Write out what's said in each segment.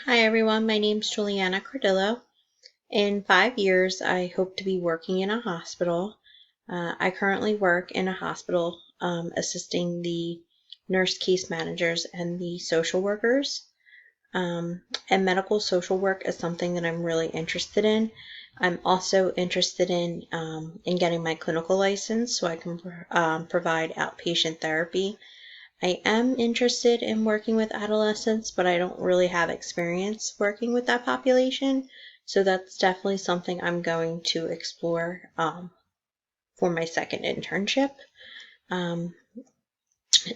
Hi everyone, my name's Juliana Cordillo. In 5 years, I hope to be working in a hospital. I currently work in a hospital assisting the nurse case managers and the social workers. And medical social work is something that I'm really interested in. I'm also interested in getting my clinical license so I can provide outpatient therapy. I am interested in working with adolescents, but I don't really have experience working with that population. So that's definitely something I'm going to explore for my second internship. Um,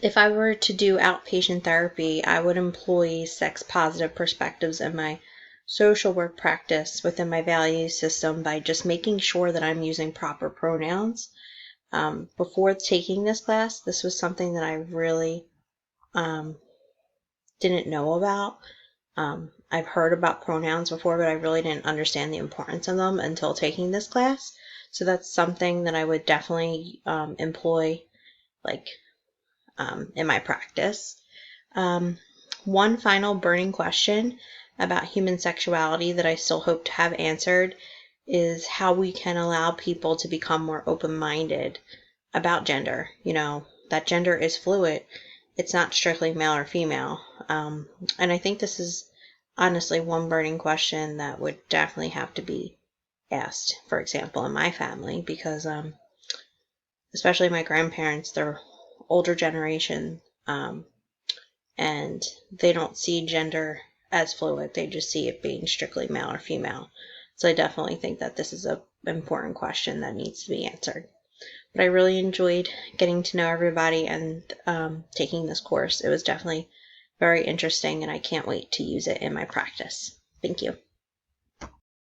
if I were to do outpatient therapy, I would employ sex positive perspectives in my social work practice within my value system by just making sure that I'm using proper pronouns. Before taking this class, this was something that I really didn't know about. I've heard about pronouns before, but I really didn't understand the importance of them until taking this class. So that's something that I would definitely employ, like in my practice. One final burning question about human sexuality that I still hope to have answered is how we can allow people to become more open-minded about gender. That gender is fluid. It's not strictly male or female. And I think this is honestly one burning question that would definitely have to be asked, for example, in my family, because especially my grandparents, they're older generation, and they don't see gender as fluid. They just see it being strictly male or female. So I definitely think that this is an important question that needs to be answered. But I really enjoyed getting to know everybody and taking this course. It was definitely very interesting, and I can't wait to use it in my practice. Thank you.